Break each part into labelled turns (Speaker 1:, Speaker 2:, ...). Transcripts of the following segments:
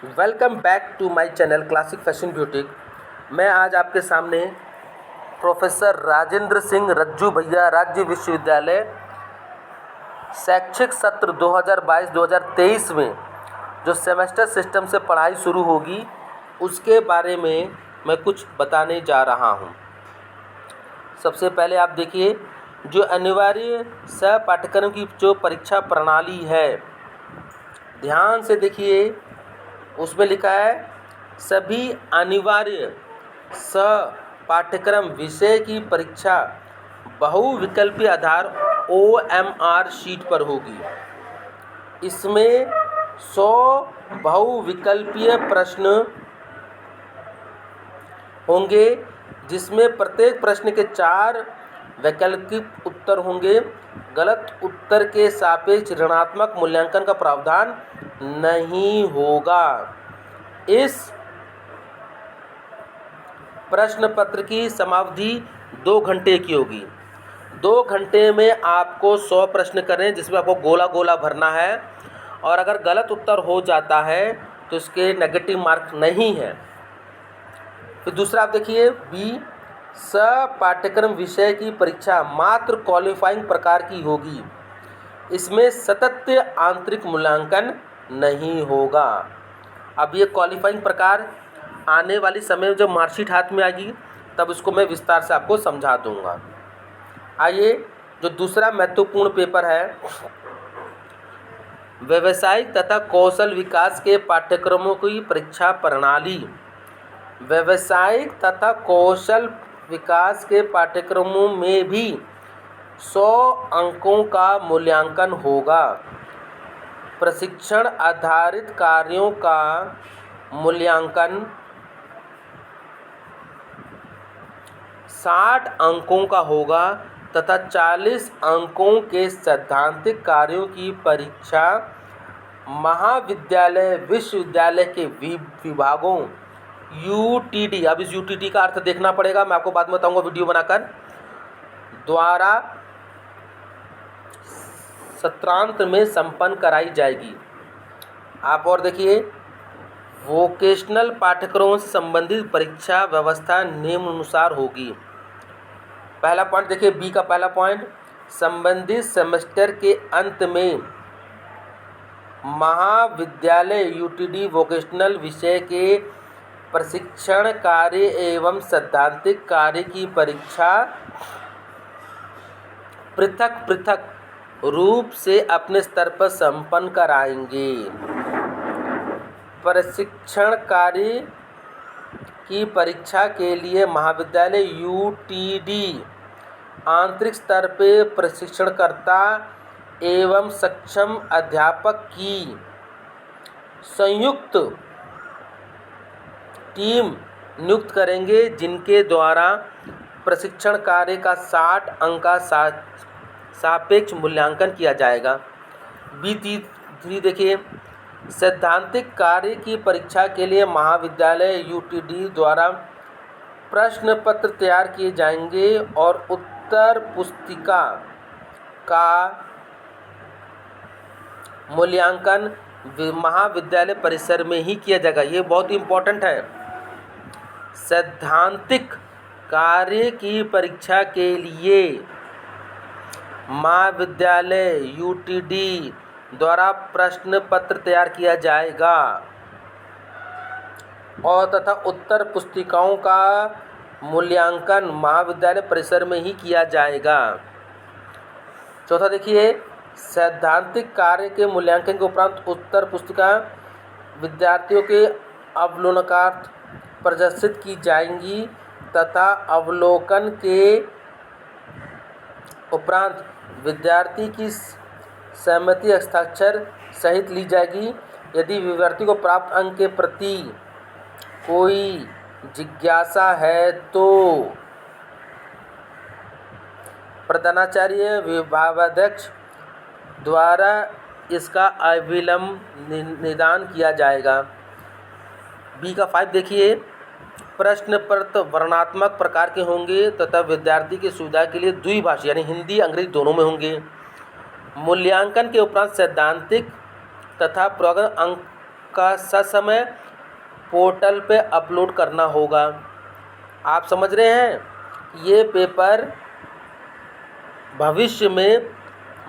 Speaker 1: Welcome back to my channel classic fashion beauty. मैं आज आपके सामने प्रोफेसर राजेंद्र सिंह रज्जू भैया राज्य विश्वविद्यालय शैक्षिक सत्र 2022-2023 में जो सेमेस्टर सिस्टम से पढ़ाई शुरू होगी उसके बारे में मैं कुछ बताने जा रहा हूं। सबसे पहले आप देखिए, जो अनिवार्य सह पाठ्यक्रम की जो परीक्षा प्रणाली है, ध्यान से देखिए, उसमें लिखा है सभी अनिवार्य सह पाठ्यक्रम विषय की परीक्षा बहुविकल्पीय आधार OMR शीट पर होगी। इसमें 100 बहुविकल्पीय प्रश्न होंगे, जिसमें प्रत्येक प्रश्न के 4 वैकल्पिक उत्तर होंगे। गलत उत्तर के सापेक्ष ऋणात्मक मूल्यांकन का प्रावधान नहीं होगा। इस प्रश्न पत्र की समावधि 2 घंटे की होगी। 2 घंटे में आपको 100 प्रश्न करें, जिसमें आपको गोला गोला भरना है, और अगर गलत उत्तर हो जाता है तो इसके नेगेटिव मार्क नहीं है। फिर दूसरा आप देखिए, बी, सह पाठ्यक्रम विषय की परीक्षा मात्र क्वालिफाइंग प्रकार की होगी। इसमें सतत आंतरिक मूल्यांकन नहीं होगा। अब ये क्वालिफाइंग प्रकार आने वाली समय में जब मार्कशीट हाथ में आएगी तब इसको मैं विस्तार से आपको समझा दूंगा। आइए, जो दूसरा महत्वपूर्ण पेपर है, व्यावसायिक तथा कौशल विकास के पाठ्यक्रमों की परीक्षा प्रणाली। व्यावसायिक तथा कौशल विकास के पाठ्यक्रमों में भी 100 अंकों का मूल्यांकन होगा। प्रशिक्षण आधारित कार्यों का मूल्यांकन 60 अंकों का होगा तथा 40 अंकों के सैद्धांतिक कार्यों की परीक्षा महाविद्यालय विश्वविद्यालय के विभागों UTD, अब इस UTD का अर्थ देखना पड़ेगा, मैं आपको बाद में बताऊंगा वीडियो बनाकर, द्वारा सत्रांत में संपन्न कराई जाएगी। आप और देखिए, वोकेशनल पाठ्यक्रमों से संबंधित परीक्षा व्यवस्था निम्नानुसार होगी। पहला पॉइंट देखिए, बी का पहला पॉइंट, संबंधित सेमेस्टर के अंत में महाविद्यालय UTD वोकेशनल विषय के प्रशिक्षण कार्य एवं सैद्धांतिक कार्य की परीक्षा पृथक पृथक रूप से अपने स्तर पर संपन्न कराएंगे। प्रशिक्षण कार्य की परीक्षा के लिए महाविद्यालय UTD आंतरिक स्तर पे प्रशिक्षणकर्ता एवं सक्षम अध्यापक की संयुक्त टीम नियुक्त करेंगे, जिनके द्वारा प्रशिक्षण कार्य का 60 अंक का सापेक्ष मूल्यांकन किया जाएगा। B3 देखिए, सैद्धांतिक कार्य की परीक्षा के लिए महाविद्यालय UTD द्वारा प्रश्न पत्र तैयार किए जाएंगे और उत्तर पुस्तिका का मूल्यांकन महाविद्यालय परिसर में ही किया जाएगा। ये बहुत इम्पोर्टेंट है। सैद्धांतिक कार्य की परीक्षा के लिए महाविद्यालय UTD द्वारा प्रश्न पत्र तैयार किया जाएगा और तथा उत्तर पुस्तिकाओं का मूल्यांकन महाविद्यालय परिसर में ही किया जाएगा। चौथा देखिए, सैद्धांतिक कार्य के मूल्यांकन के उपरांत उत्तर पुस्तिका विद्यार्थियों के अवलोकनार्थ प्रदर्शित की जाएंगी तथा अवलोकन के उपरांत विद्यार्थी की सहमति हस्ताक्षर सहित ली जाएगी। यदि विद्यार्थी को प्राप्त अंक के प्रति कोई जिज्ञासा है तो प्रधानाचार्य विभागाध्यक्ष द्वारा इसका अविलंब निदान किया जाएगा। B का 5 देखिए, प्रश्न पत्र वर्णनात्मक प्रकार के होंगे तथा विद्यार्थी की सुविधा के लिए द्विभाषी यानी हिंदी अंग्रेजी दोनों में होंगे। मूल्यांकन के उपरांत सैद्धांतिक तथा प्रगत अंक का ससमय पोर्टल पे अपलोड करना होगा। आप समझ रहे हैं, ये पेपर भविष्य में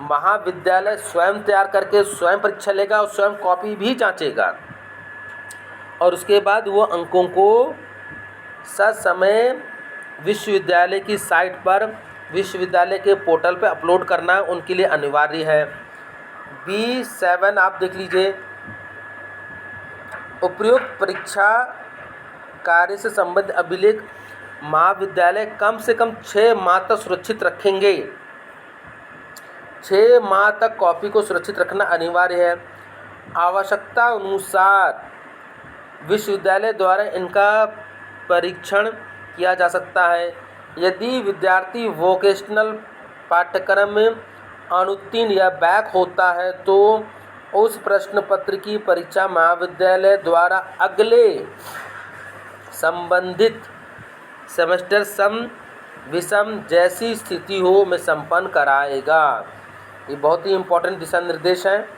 Speaker 1: महाविद्यालय स्वयं तैयार करके स्वयं परीक्षा लेगा और स्वयं कॉपी भी जांचेगा और उसके बाद वो अंकों को ससमय विश्वविद्यालय की साइट पर, विश्वविद्यालय के पोर्टल पर अपलोड करना उनके लिए अनिवार्य है। B7 आप देख लीजिए, उपयुक्त परीक्षा कार्य से संबंधित अभिलेख महाविद्यालय कम से कम 6 माह तक सुरक्षित रखेंगे। 6 माह तक कॉपी को सुरक्षित रखना अनिवार्य है। आवश्यकता अनुसार विश्वविद्यालय द्वारा इनका परीक्षण किया जा सकता है। यदि विद्यार्थी वोकेशनल पाठ्यक्रम में अनुत्तीर्ण या बैक होता है तो उस प्रश्न पत्र की परीक्षा महाविद्यालय द्वारा अगले संबंधित सेमेस्टर सम विषम जैसी स्थिति हो में संपन्न कराएगा। ये बहुत ही इम्पोर्टेंट दिशा निर्देश हैं।